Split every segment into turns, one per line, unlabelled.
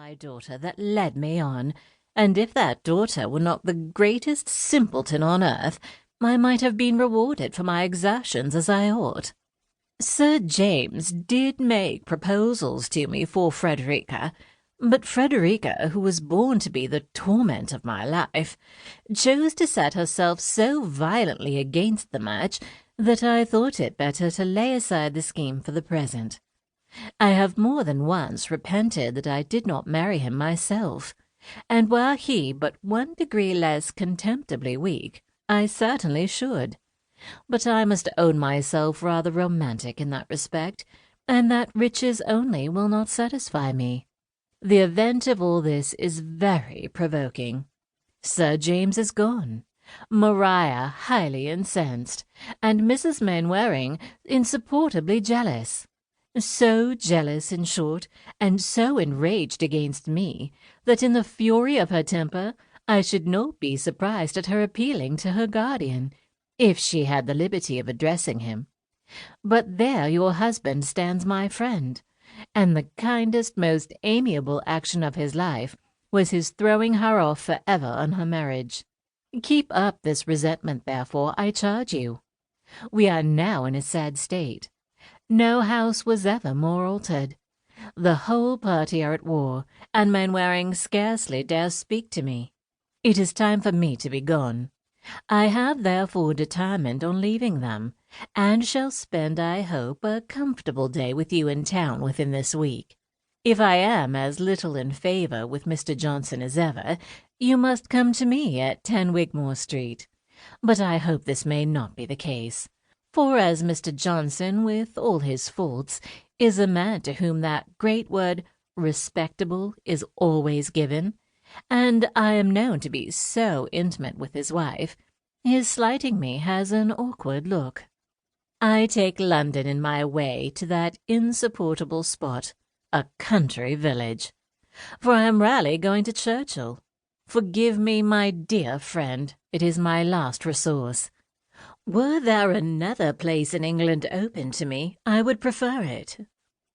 my daughter that led me on, and if that daughter were not the greatest simpleton on earth, I might have been rewarded for my exertions as I ought. Sir James did make proposals to me for Frederica, but Frederica, who was born to be the torment of my life, chose to set herself so violently against the match that I thought it better to lay aside the scheme for the present. I have more than once repented that I did not marry him myself, and were he but 1 degree less contemptibly weak, I certainly should. But I must own myself rather romantic in that respect, and that riches only will not satisfy me. The event of all this is very provoking. Sir James is gone, Maria highly incensed, and Mrs. Mainwaring insupportably jealous. So jealous, in short, and so enraged against me, that in the fury of her temper I should not be surprised at her appealing to her guardian, if she had the liberty of addressing him. But there your husband stands my friend, and the kindest, most amiable action of his life was his throwing her off for ever on her marriage. Keep up this resentment, therefore, I charge you. We are now in a sad state. No house was ever more altered. The whole party are at war, and Mainwaring scarcely dares speak to me. It is time for me to be gone. I have therefore determined on leaving them, and shall spend, I hope, a comfortable day with you in town within this week. If I am as little in favour with Mr. Johnson as ever, you must come to me at 10 Wigmore Street. But I hope this may not be the case, for as Mr. Johnson, with all his faults, is a man to whom that great word respectable is always given, and I am known to be so intimate with his wife, his slighting me has an awkward look. I take London in my way to that insupportable spot, a country village, for I am rarely going to Churchill. Forgive me, my dear friend, it is my last resource. Were there another place in England open to me, I would prefer it.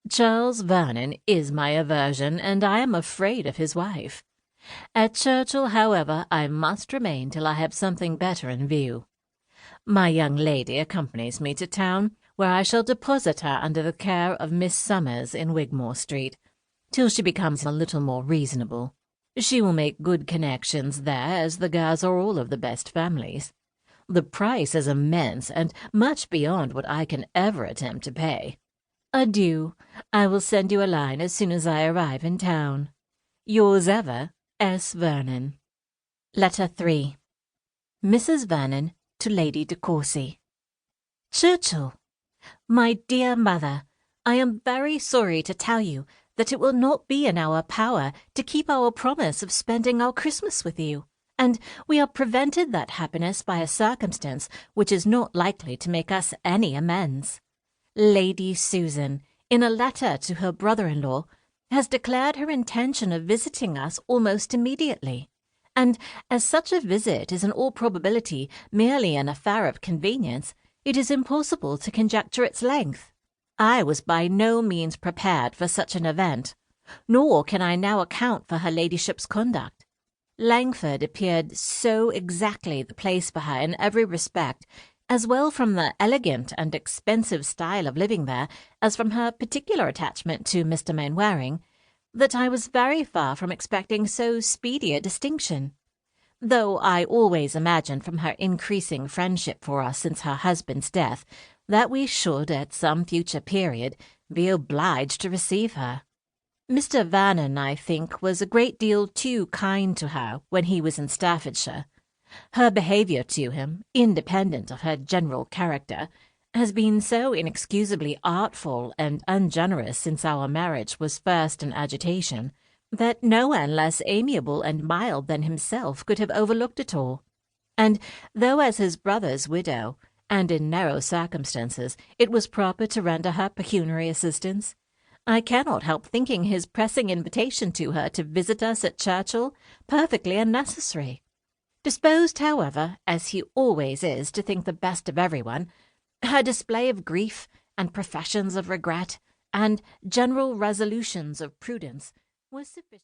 Charles Vernon is my aversion, and I am afraid of his wife. At Churchill, however, I must remain till I have something better in view. My young lady accompanies me to town, where I shall deposit her under the care of Miss Summers in Wigmore Street, till she becomes a little more reasonable. She will make good connections there, as the girls are all of the best families. The price is immense, and much beyond what I can ever attempt to pay. Adieu. I will send you a line as soon as I arrive in town. Yours ever, S. Vernon. Letter 3. Mrs. Vernon to Lady de Courcy. Churchill. My dear mother, I am very sorry to tell you that it will not be in our power to keep our promise of spending our Christmas with you, and we are prevented that happiness by a circumstance which is not likely to make us any amends. Lady Susan, in a letter to her brother-in-law, has declared her intention of visiting us almost immediately, and as such a visit is in all probability merely an affair of convenience, it is impossible to conjecture its length. I was by no means prepared for such an event, nor can I now account for her ladyship's conduct. Langford appeared so exactly the place for her in every respect, as well from the elegant and expensive style of living there as from her particular attachment to Mr. Mainwaring, that I was very far from expecting so speedy a distinction, though I always imagined from her increasing friendship for us since her husband's death that we should, at some future period, be obliged to receive her. Mr. Vernon, I think, was a great deal too kind to her when he was in Staffordshire. Her behaviour to him, independent of her general character, has been so inexcusably artful and ungenerous since our marriage was first in agitation, that no one less amiable and mild than himself could have overlooked it all. And though as his brother's widow, and in narrow circumstances, it was proper to render her pecuniary assistance, I cannot help thinking his pressing invitation to her to visit us at Churchill perfectly unnecessary. Disposed, however, as he always is to think the best of everyone, her display of grief, and professions of regret, and general resolutions of prudence was sufficient.